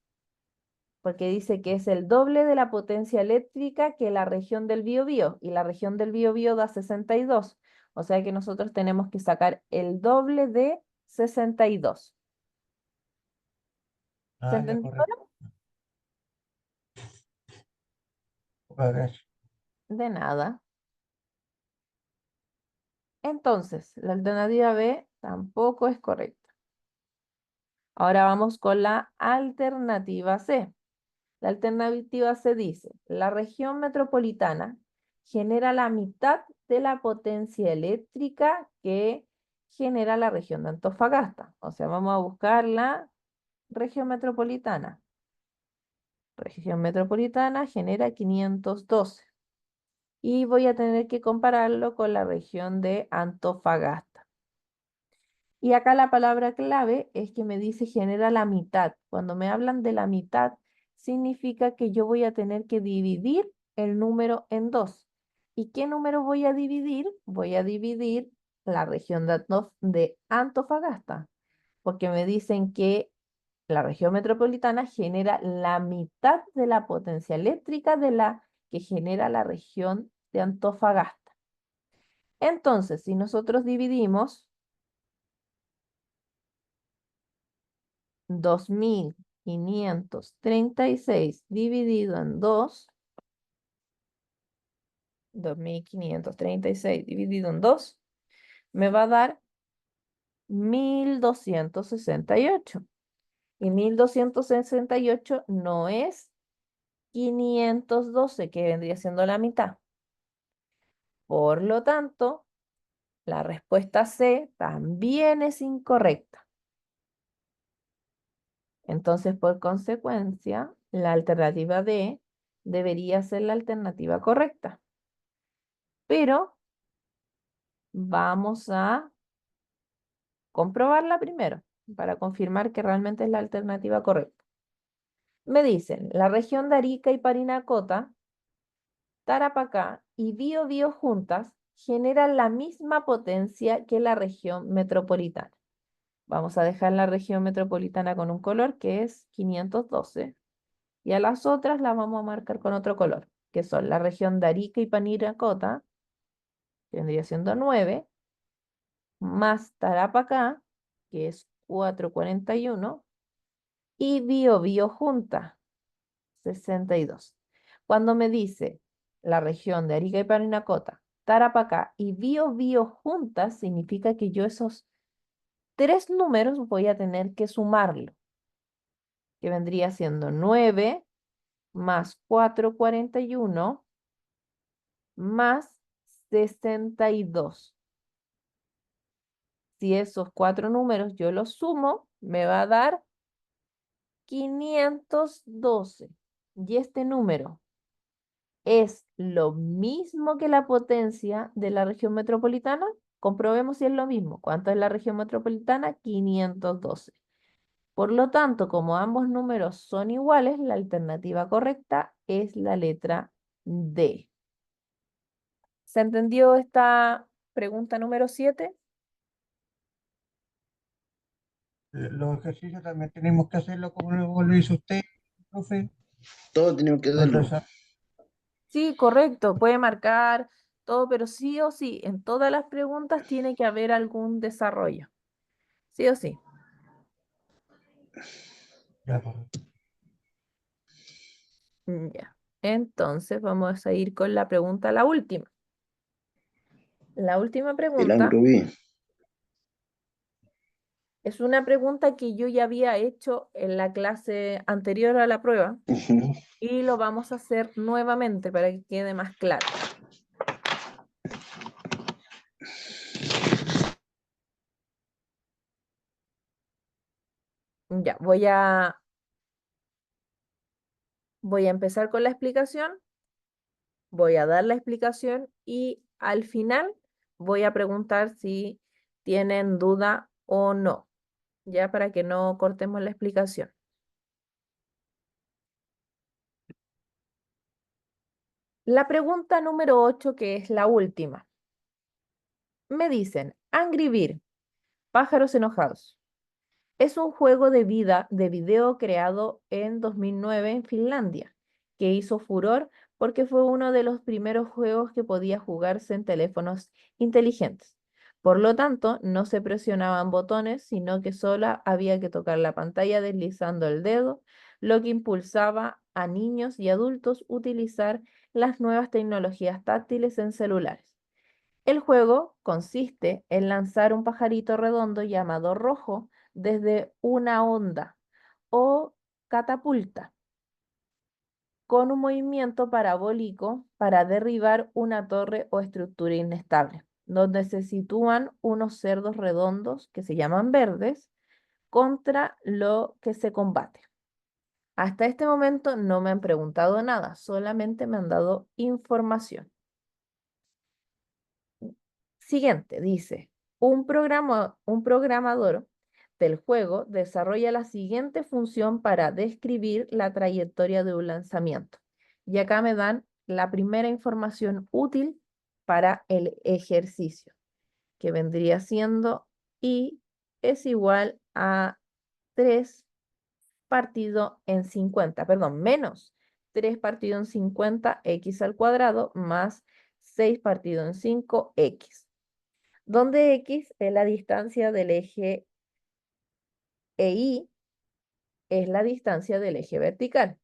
Porque dice que es el doble de la potencia eléctrica que la región del Biobío, y la región del Biobío da 62. O sea que nosotros tenemos que sacar el doble de 62. ¿Se Ah, ya, entendió correcto. ahora? Muchas gracias. De nada. Entonces, la alternativa B tampoco es correcta. Ahora vamos con la alternativa C. La alternativa C dice, la región metropolitana genera la mitad de la potencia eléctrica que genera la región de Antofagasta. O sea, vamos a buscar la región metropolitana. Región metropolitana genera 512. Y voy a tener que compararlo con la región de Antofagasta. Y acá la palabra clave es que me dice genera la mitad. Cuando me hablan de la mitad, significa que yo voy a tener que dividir el número en 2. ¿Y qué número voy a dividir? Voy a dividir la región de Antofagasta, porque me dicen que la región metropolitana genera la mitad de la potencia eléctrica de la que genera la región de Antofagasta. Entonces, si nosotros dividimos 2536 dividido en 2, 2536 dividido en 2, me va a dar 1268. Y 1268 no es 512, que vendría siendo la mitad. Por lo tanto, la respuesta C también es incorrecta. Entonces, por consecuencia, la alternativa D debería ser la alternativa correcta. Pero vamos a comprobarla primero para confirmar que realmente es la alternativa correcta. Me dicen, la región de Arica y Parinacota, Tarapacá y Biobío juntas generan la misma potencia que la región metropolitana. Vamos a dejar la región metropolitana con un color que es 512 y a las otras las vamos a marcar con otro color, que son la región de Arica y Parinacota, que vendría siendo 9, más Tarapacá, que es 441, y Biobío junta, 62. Cuando me dice la región de Arica y Parinacota, Tarapacá y Biobío juntas, significa que yo esos tres números voy a tener que sumarlo, que vendría siendo 9 más 441 más 62. Si esos cuatro números yo los sumo, me va a dar 512. Y este número es lo mismo que la potencia de la región metropolitana. Comprobemos si es lo mismo. ¿Cuánto es la región metropolitana? 512. Por lo tanto, como ambos números son iguales, la alternativa correcta es la letra D. ¿Se entendió esta pregunta número 7? Los ejercicios también tenemos que hacerlo como lo hizo usted, profe. Todos tenemos que Los hacerlo. Sí, correcto. Puede marcar todo, pero sí o sí, en todas las preguntas tiene que haber algún desarrollo. Sí o sí. Ya, profe. Ya. Entonces vamos a ir con la pregunta, la última. La última El pregunta ángulo B. es una pregunta que yo ya había hecho en la clase anterior a la prueba Ujú. y lo vamos a hacer nuevamente para que quede más claro. Ya, voy a empezar con la explicación, voy a dar la explicación y al final voy a preguntar si tienen duda o no, ya para que no cortemos la explicación. La pregunta número 8, que es la última. Me dicen, Angry Bird, pájaros enojados. Es un juego de video creado en 2009 en Finlandia, que hizo furor porque fue uno de los primeros juegos que podía jugarse en teléfonos inteligentes. Por lo tanto, no se presionaban botones, sino que solo había que tocar la pantalla deslizando el dedo, lo que impulsaba a niños y adultos utilizar las nuevas tecnologías táctiles en celulares. El juego consiste en lanzar un pajarito redondo llamado rojo desde una onda o catapulta con un movimiento parabólico para derribar una torre o estructura inestable, donde se sitúan unos cerdos redondos que se llaman verdes contra lo que se combate. Hasta este momento no me han preguntado nada, solamente me han dado información. Siguiente, dice, un programador del juego desarrolla la siguiente función para describir la trayectoria de un lanzamiento. Y acá me dan la primera información útil para el ejercicio, que vendría siendo y es igual a 3 partido en 50, perdón, menos 3 partido en 50, x al cuadrado, más 6 partido en 5, x, donde x es la distancia del eje e y es la distancia del eje vertical.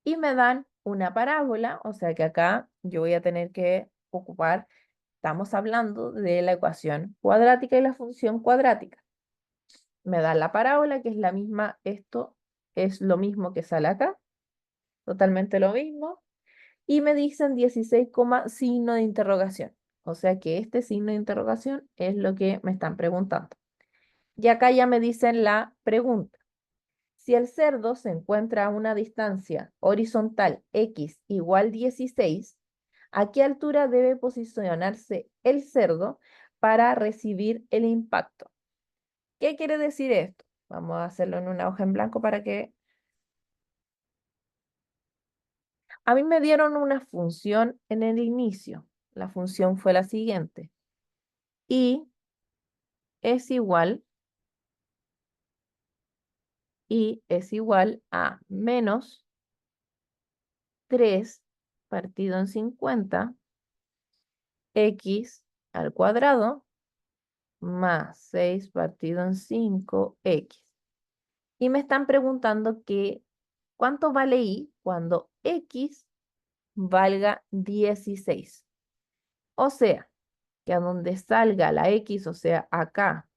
Y me dan una parábola, o sea que acá yo voy a tener que ocupar, estamos hablando de la ecuación cuadrática y la función cuadrática. Me dan la parábola, que es la misma, esto es lo mismo que sale acá, totalmente lo mismo. Y me dicen 16, signo de interrogación. O sea que este signo de interrogación es lo que me están preguntando. Y acá ya me dicen la pregunta. Si el cerdo se encuentra a una distancia horizontal x igual 16, ¿a qué altura debe posicionarse el cerdo para recibir el impacto? ¿Qué quiere decir esto? Vamos a hacerlo en una hoja en blanco para que A mí me dieron una función en el inicio. La función fue la siguiente. Y es igual a menos 3 partido en 50 x al cuadrado más 6 partido en 5x. Y me están preguntando que ¿cuánto vale y cuando x valga 16? O sea, que a donde salga la x, o sea, acá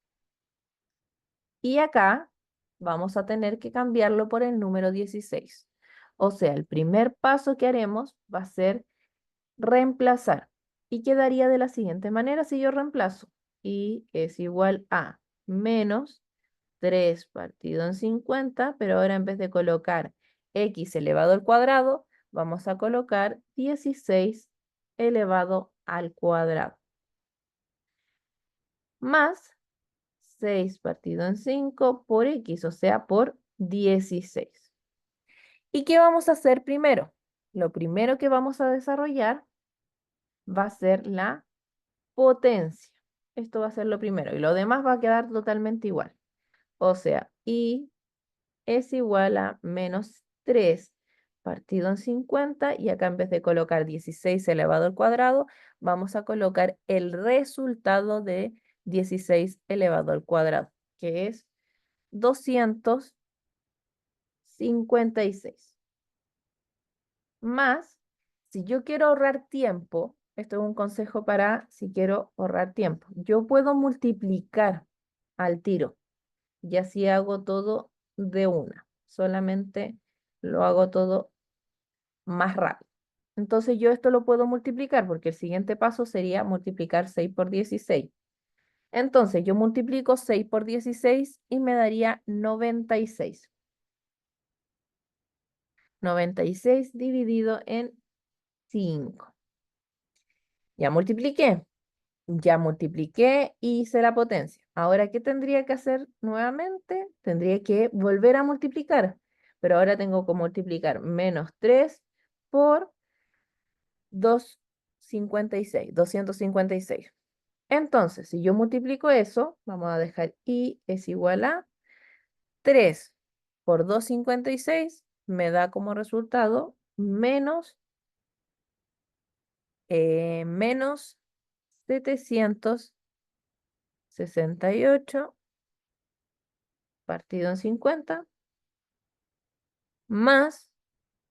y acá, vamos a tener que cambiarlo por el número 16. O sea, el primer paso que haremos va a ser reemplazar. Y quedaría de la siguiente manera si yo reemplazo. Y es igual a menos 3 partido en 50, pero ahora en vez de colocar x elevado al cuadrado, vamos a colocar 16 elevado al cuadrado. Más 6 partido en 5 por x, o sea, por 16. ¿Y qué vamos a hacer primero? Lo primero que vamos a desarrollar va a ser la potencia. Esto va a ser lo primero y lo demás va a quedar totalmente igual. O sea, y es igual a menos 3 partido en 50 y acá en vez de colocar 16 elevado al cuadrado, vamos a colocar el resultado de 16 elevado al cuadrado, que es 256. Más, si yo quiero ahorrar tiempo, esto es un consejo para si quiero ahorrar tiempo, yo puedo multiplicar al tiro y así hago todo de una. Solamente lo hago todo más rápido. Entonces yo esto lo puedo multiplicar porque el siguiente paso sería multiplicar 6 por 16. Entonces yo multiplico 6 por 16 y me daría 96. 96 dividido en 5. Ya multipliqué y hice la potencia. Ahora, ¿qué tendría que hacer nuevamente? Tendría que volver a multiplicar, pero ahora tengo que multiplicar menos 3 por 256. Entonces, si yo multiplico eso, vamos a dejar y es igual a 3 por 256, me da como resultado menos 768 partido en 50 más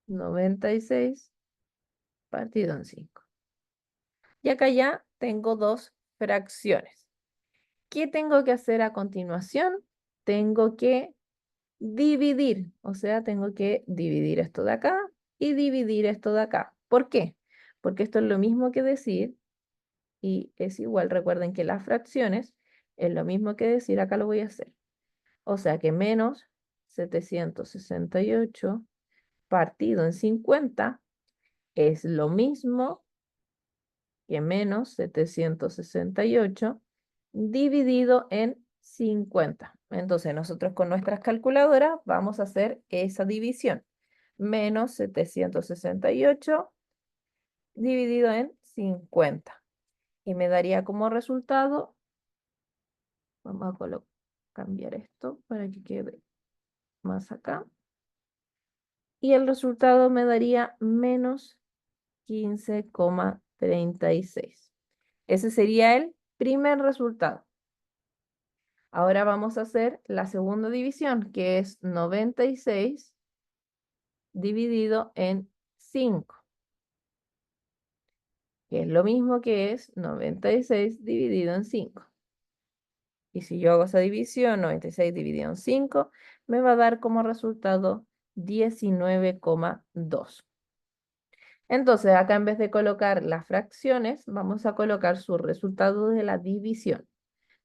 96 partido en 5. Y acá ya tengo dos fracciones. ¿Qué tengo que hacer a continuación? Tengo que dividir, o sea, tengo que dividir esto de acá y dividir esto de acá. ¿Por qué? Porque esto es lo mismo que decir, y es igual, recuerden que las fracciones es lo mismo que decir, acá lo voy a hacer. O sea que menos 768 partido en 50 es lo mismo que menos 768 dividido en 50. Entonces nosotros con nuestras calculadoras vamos a hacer esa división. Menos 768 dividido en 50. Y me daría como resultado, vamos a cambiar esto para que quede más acá. Y el resultado me daría menos 15,36. Ese sería el primer resultado. Ahora vamos a hacer la segunda división, que es 96 dividido en 5, que es lo mismo que es 96 dividido en 5. Y si yo hago esa división, 96 dividido en 5, me va a dar como resultado 19,2. Entonces, acá en vez de colocar las fracciones, vamos a colocar su resultado de la división.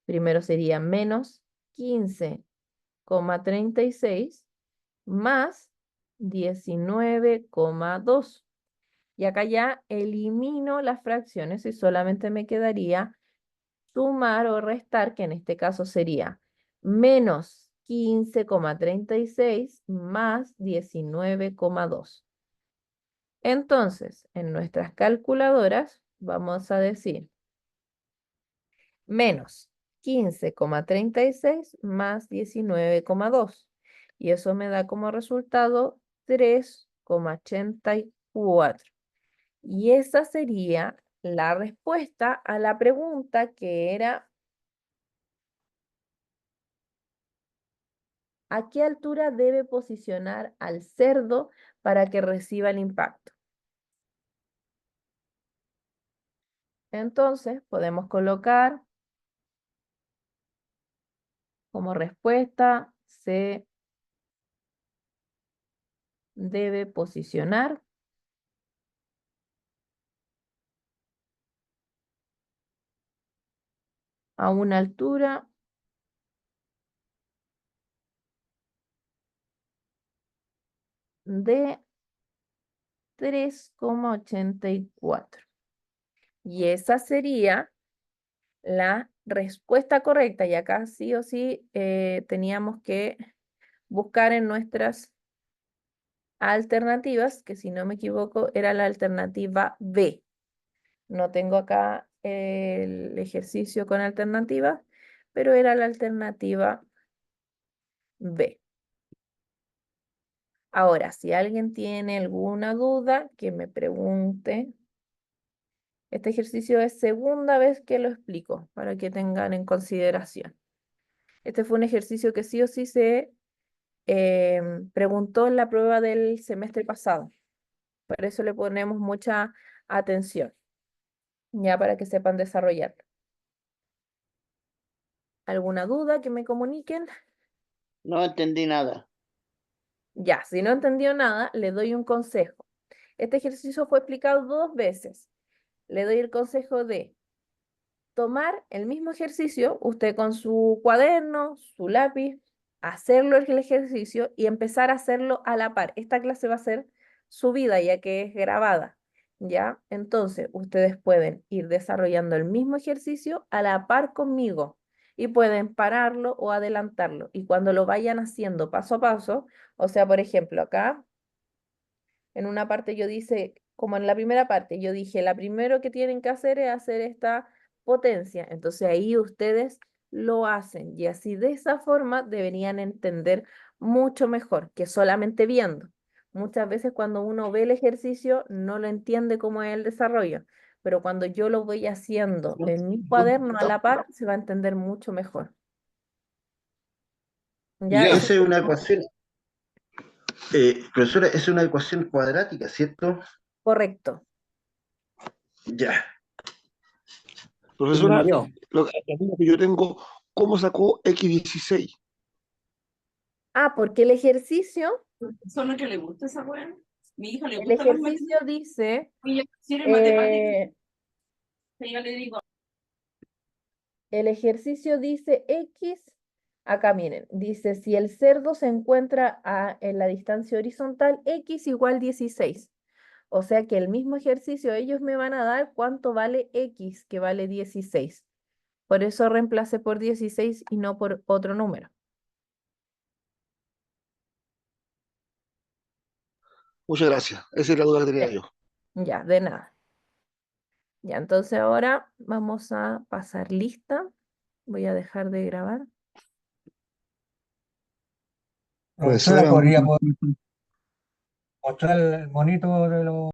Primero sería menos 15,36 más 19,2. Y acá ya elimino las fracciones y solamente me quedaría sumar o restar, que en este caso sería menos 15,36 más 19,2. Entonces, en nuestras calculadoras vamos a decir menos 15,36 más 19,2. Y eso me da como resultado 3,84. Y esa sería la respuesta a la pregunta que era: ¿a qué altura debe posicionar al cerdo para que reciba el impacto? Entonces, podemos colocar como respuesta: se debe posicionar a una altura de 3,84. Y esa sería la respuesta correcta. Y acá sí o sí teníamos que buscar en nuestras alternativas, que si no me equivoco era la alternativa B. No tengo acá el ejercicio con alternativas, pero era la alternativa B. Ahora, si alguien tiene alguna duda, que me pregunte. Este ejercicio es segunda vez que lo explico, para que tengan en consideración. Este fue un ejercicio que sí o sí se preguntó en la prueba del semestre pasado. Por eso le ponemos mucha atención, ya para que sepan desarrollarlo. ¿Alguna duda que me comuniquen? No entendí nada. Ya, si no entendió nada, le doy un consejo. Este ejercicio fue explicado 2 veces. Le doy el consejo de tomar el mismo ejercicio, usted con su cuaderno, su lápiz, hacerlo el ejercicio y empezar a hacerlo a la par. Esta clase va a ser subida ya que es grabada, ¿ya? Entonces, ustedes pueden ir desarrollando el mismo ejercicio a la par conmigo y pueden pararlo o adelantarlo. Y cuando lo vayan haciendo paso a paso, o sea, por ejemplo, acá en una parte yo dice, como en la primera parte, yo dije, la primero que tienen que hacer es hacer esta potencia. Entonces ahí ustedes lo hacen y así de esa forma deberían entender mucho mejor que solamente viendo. Muchas veces cuando uno ve el ejercicio no lo entiende cómo es el desarrollo, pero cuando yo lo voy haciendo en mi cuaderno a la par, se va a entender mucho mejor. ¿Ya? Esa es una ecuación, profesora, es una ecuación cuadrática, ¿cierto? Correcto. Ya. Profesora, Mario. la duda que yo tengo, ¿cómo sacó X16? Ah, porque el ejercicio Persona que le gusta esa weá. Mi hija le El gusta las ejercicio dice, ella quiere matemáticas. eh, Yo le digo, el ejercicio dice X, acá miren, dice si el cerdo se encuentra en la distancia horizontal, X igual 16. O sea que el mismo ejercicio ellos me van a dar cuánto vale X, que vale 16. Por eso reemplacé por 16 y no por otro número. Muchas gracias. Esa es la duda que tenía Ya, yo. ya, de nada. Ya, entonces ahora vamos a pasar lista. Voy a dejar de grabar. Profesora, Profesora, ¿podría mostrar el monito de los